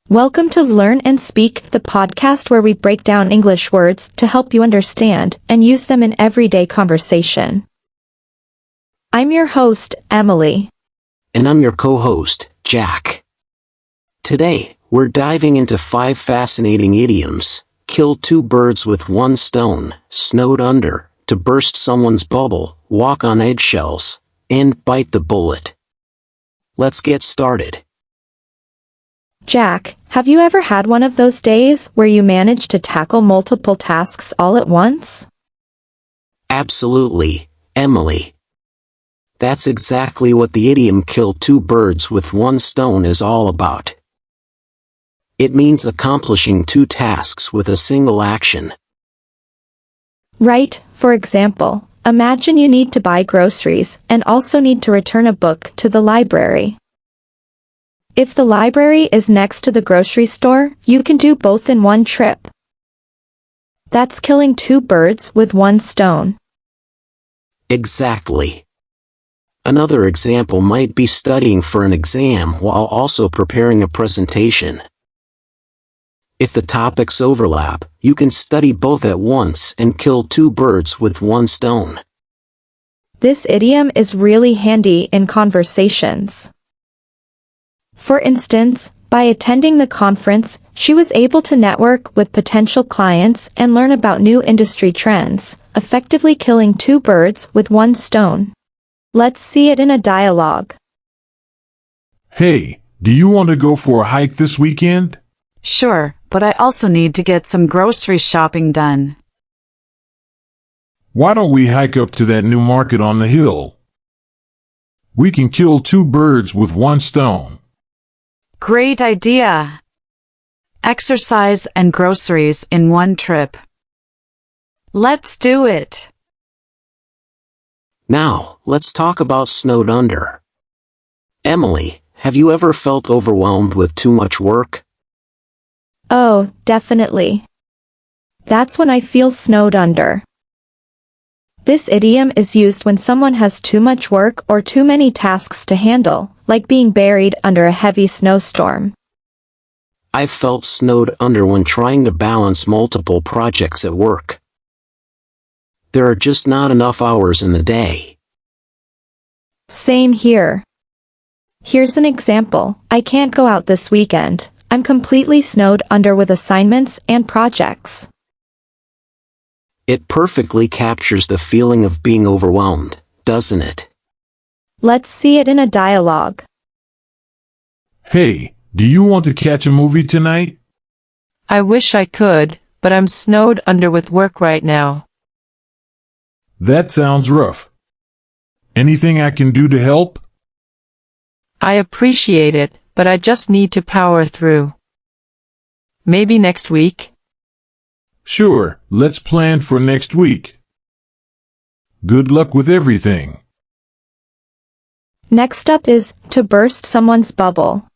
Welcome to Learn and Speak, the podcast where we break down English words to help you understand and use them in everyday conversation. I'm your host, Emily. And I'm your co-host, Jack. Today, we're diving into 5 fascinating idioms: kill 2 birds with 1 stone, snowed under, to burst someone's bubble, walk on eggshells, and bite the bullet. Let's get started. Jack, have you ever had one of those days where you manage to tackle multiple tasks all at once? Absolutely, Emily. That's exactly what the idiom kill 2 birds with 1 stone is all about. It means accomplishing 2 tasks with a single action. Right, for example, imagine you need to buy groceries and also need to return a book to the library. If the library is next to the grocery store, you can do both in one trip. That's killing 2 birds with 1 stone. Exactly. Another example might be studying for an exam while also preparing a presentation. If the topics overlap, you can study both at once and kill 2 birds with 1 stone. This idiom is really handy in conversations. For instance, by attending the conference, she was able to network with potential clients and learn about new industry trends, effectively killing 2 birds with 1 stone. Let's see it in a dialogue. Hey, do you want to go for a hike this weekend? Sure, but I also need to get some grocery shopping done. Why don't we hike up to that new market on the hill? We can kill 2 birds with 1 stone. Great idea! Exercise and groceries in one trip. Let's do it! Now, let's talk about snowed under. Emily, have you ever felt overwhelmed with too much work? Oh, definitely. That's when I feel snowed under. This idiom is used when someone has too much work or too many tasks to handle, like being buried under a heavy snowstorm. I've felt snowed under when trying to balance multiple projects at work. There are just not enough hours in the day. Same here. Here's an example. I can't go out this weekend. I'm completely snowed under with assignments and projects. It perfectly captures the feeling of being overwhelmed, doesn't it? Let's see it in a dialogue. Hey, do you want to catch a movie tonight? I wish I could, but I'm snowed under with work right now. That sounds rough. Anything I can do to help? I appreciate it, but I just need to power through. Maybe next week? Sure, let's plan for next week. Good luck with everything. Next up is to burst someone's bubble.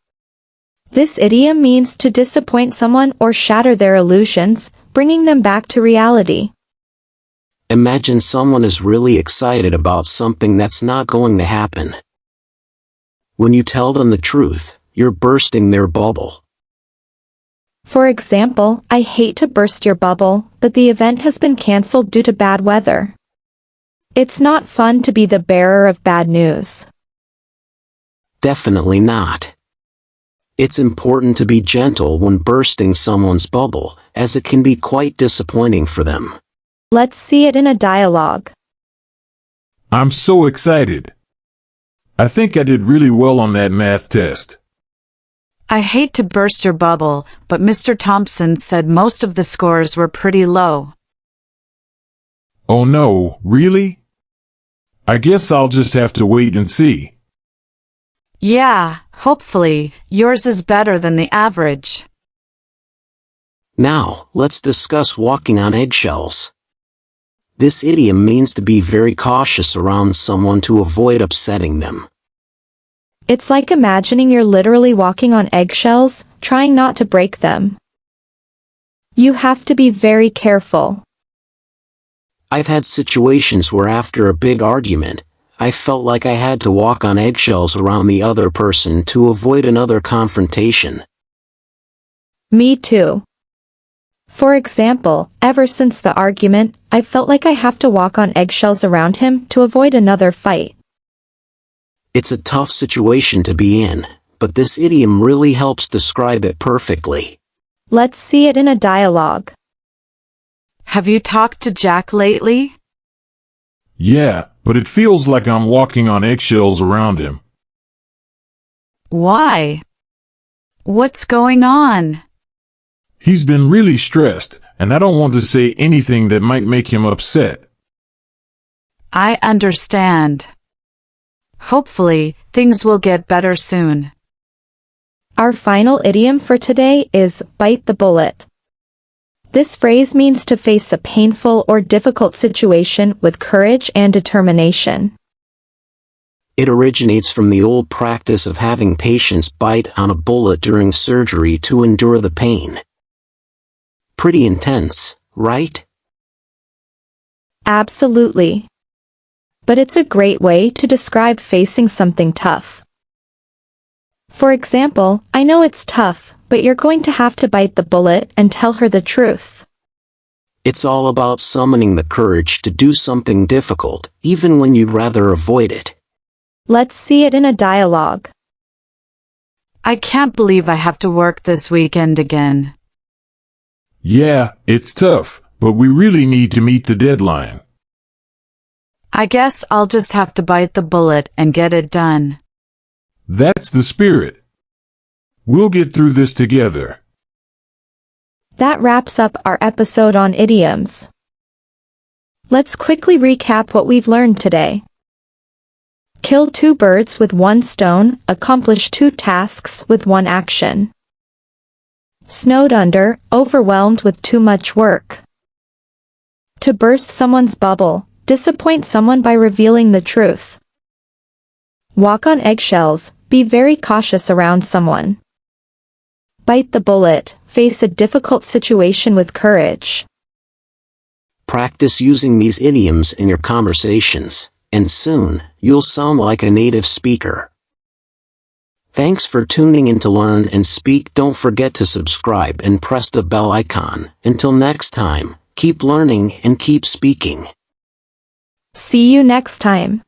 This idiom means to disappoint someone or shatter their illusions, bringing them back to reality. Imagine someone is really excited about something that's not going to happen. When you tell them the truth, you're bursting their bubble. For example, I hate to burst your bubble, but the event has been cancelled due to bad weather. It's not fun to be the bearer of bad news. Definitely not. It's important to be gentle when bursting someone's bubble, as it can be quite disappointing for them. Let's see it in a dialogue. I'm so excited. I think I did really well on that math test. I hate to burst your bubble, but Mr. Thompson said most of the scores were pretty low. Oh no, really? I guess I'll just have to wait and see. Yeah, hopefully, yours is better than the average. Now, let's discuss walking on eggshells. This idiom means to be very cautious around someone to avoid upsetting them. It's like imagining you're literally walking on eggshells, trying not to break them. You have to be very careful. I've had situations where after a big argument, I felt like I had to walk on eggshells around the other person to avoid another confrontation. Me too. For example, ever since the argument, I felt like I have to walk on eggshells around him to avoid another fight. It's a tough situation to be in, but this idiom really helps describe it perfectly. Let's see it in a dialogue. Have you talked to Jack lately? Yeah, but it feels like I'm walking on eggshells around him. Why? What's going on? He's been really stressed, and I don't want to say anything that might make him upset. I understand. Hopefully, things will get better soon. Our final idiom for today is bite the bullet. This phrase means to face a painful or difficult situation with courage and determination. It originates from the old practice of having patients bite on a bullet during surgery to endure the pain. Pretty intense, right? Absolutely. But it's a great way to describe facing something tough. For example, I know it's tough, but you're going to have to bite the bullet and tell her the truth. It's all about summoning the courage to do something difficult, even when you'd rather avoid it. Let's see it in a dialogue. I can't believe I have to work this weekend again. Yeah, it's tough, but we really need to meet the deadline. I guess I'll just have to bite the bullet and get it done. That's the spirit. We'll get through this together. That wraps up our episode on idioms. Let's quickly recap what we've learned today. Kill two birds with one stone, accomplish two tasks with one action. Snowed under, overwhelmed with too much work. To burst someone's bubble, disappoint someone by revealing the truth. Walk on eggshells, be very cautious around someone. Bite the bullet, face a difficult situation with courage. Practice using these idioms in your conversations, and soon, you'll sound like a native speaker. Thanks for tuning in to Learn and Speak. Don't forget to subscribe and press the bell icon. Until next time, keep learning and keep speaking. See you next time.